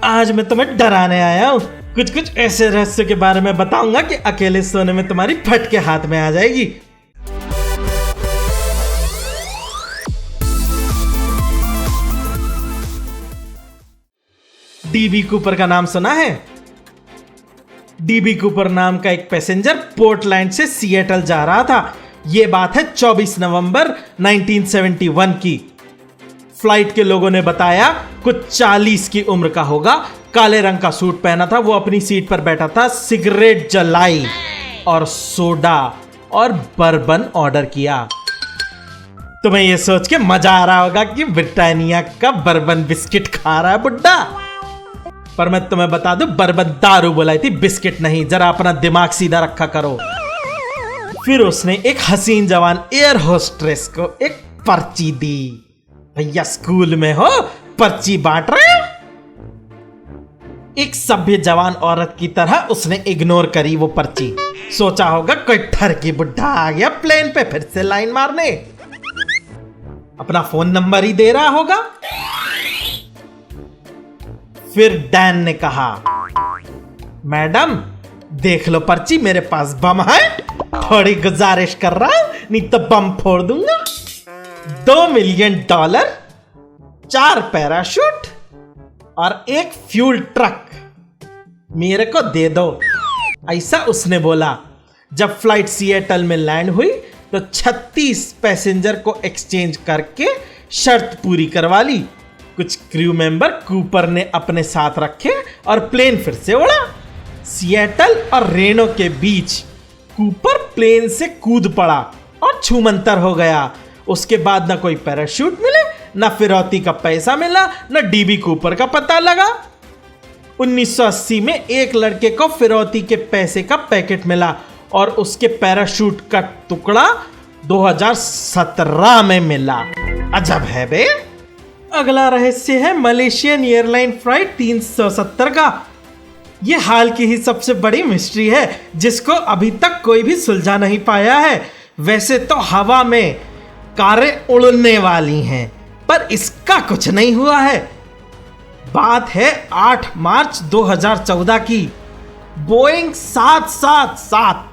आज मैं तुम्हें डराने आया हूँ। कुछ ऐसे रहस्य के बारे में बताऊंगा कि अकेले सोने में तुम्हारी फट के हाथ में आ जाएगी। डीबी कूपर का नाम सुना है? डीबी कूपर नाम का एक पैसेंजर पोर्टलैंड से सिएटल जा रहा था। यह बात है 24 नवंबर 1971 की। फ्लाइट के लोगों ने बताया कुछ 40 की उम्र का होगा, काले रंग का सूट पहना था, वो अपनी सीट पर बैठा था, सिगरेट जलाई और सोडा और बर्बन ऑर्डर किया। तुम्हें यह सोच के मजा आ रहा होगा कि ब्रिटानिया का बर्बन बिस्किट खा रहा है बुड्ढा, पर मैं तुम्हें बता दूं बर्बन दारू बुलाई थी, बिस्किट नहीं। जरा अपना दिमाग सीधा रखा करो। फिर उसने एक हसीन जवान एयर होस्ट्रेस को एक पर्ची दी। भैया स्कूल में हो, पर्ची बांट रहे हो? एक सभ्य जवान औरत की तरह उसने इग्नोर करी वो पर्ची। सोचा होगा कोई ठरकी बुड्ढा आ गया प्लेन पे फिर से लाइन मारने, अपना फोन नंबर ही दे रहा होगा। फिर डैन ने कहा, मैडम देख लो पर्ची, मेरे पास बम है, थोड़ी गुजारिश कर रहा हूं, नहीं तो बम फोड़ दूंगा। $2 मिलियन, 4 पैराशूट और एक फ्यूल ट्रक मेरे को दे दो, ऐसा उसने बोला। जब फ्लाइट सिएटल में लैंड हुई तो 36 पैसेंजर को एक्सचेंज करके शर्त पूरी करवा ली। कुछ क्रू मेंबर कूपर ने अपने साथ रखे और प्लेन फिर से उड़ा। सिएटल और रेनो के बीच कूपर प्लेन से कूद पड़ा और छूमंतर हो गया। उसके बाद ना कोई पैराशूट मिले, ना फिरौती का पैसा मिला, ना डीबी कूपर का पता लगा। 1980 में एक लड़के को फिरौती के पैसे का पैकेट मिला और उसके पैराशूट का टुकड़ा 2017 में मिला। अजब है बे। अगला रहस्य है मलेशियन एयरलाइन फ्लाइट 370 का। यह हाल की ही सबसे बड़ी मिस्ट्री है जिसको अभी तक कोई भी सुलझा नहीं पाया है। वैसे तो हवा में कारें उड़ने वाली हैं, पर इसका कुछ नहीं हुआ है। बात है 8 मार्च 2014 की। बोइंग 777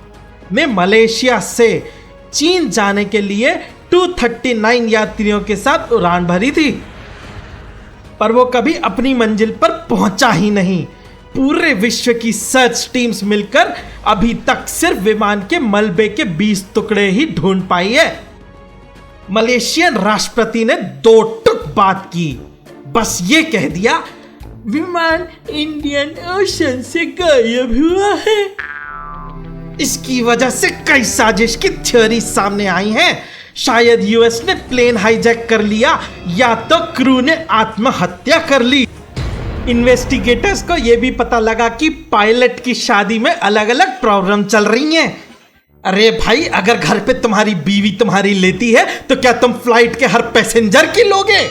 में मलेशिया से चीन जाने के लिए 239 यात्रियों के साथ उड़ान भरी थी, पर वो कभी अपनी मंजिल पर पहुंचा ही नहीं। पूरे विश्व की सर्च टीम्स मिलकर अभी तक सिर्फ विमान के मलबे के 20 टुकड़े ही ढूंढ पाई है। मलेशियन राष्ट्रपति ने 2 टुक बात की, बस ये कह दिया विमान इंडियन ओशन से गायब हुआ है। इसकी वजह से कई साजिश की थ्योरी सामने आई हैं। शायद यूएस ने प्लेन हाईजैक कर लिया या तो क्रू ने आत्महत्या कर ली। इन्वेस्टिगेटर्स को यह भी पता लगा कि पायलट की शादी में अलग अलग प्रॉब्लम चल रही हैं। अरे भाई, अगर घर पे तुम्हारी बीवी तुम्हारी लेती है तो क्या तुम फ्लाइट के हर पैसेंजर की लोगे?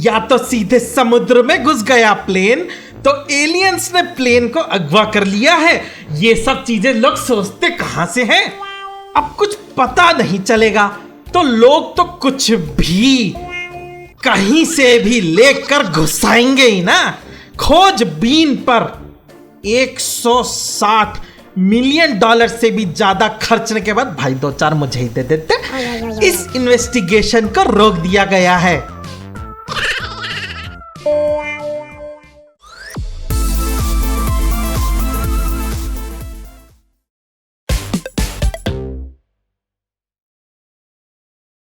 या तो सीधे समुद्र में घुस गया प्लेन, तो एलियंस ने प्लेन को अगवा कर लिया है। ये सब चीजें लोग सोचते कहां से हैं? अब कुछ पता नहीं चलेगा तो लोग तो कुछ भी कहीं से भी लेकर घुसाएंगे ही ना। खोजबीन पर $160 मिलियन से भी ज्यादा खर्चने के बाद भाई 2-4 मुझे ही दे देते, इस इन्वेस्टिगेशन को रोक दिया गया है।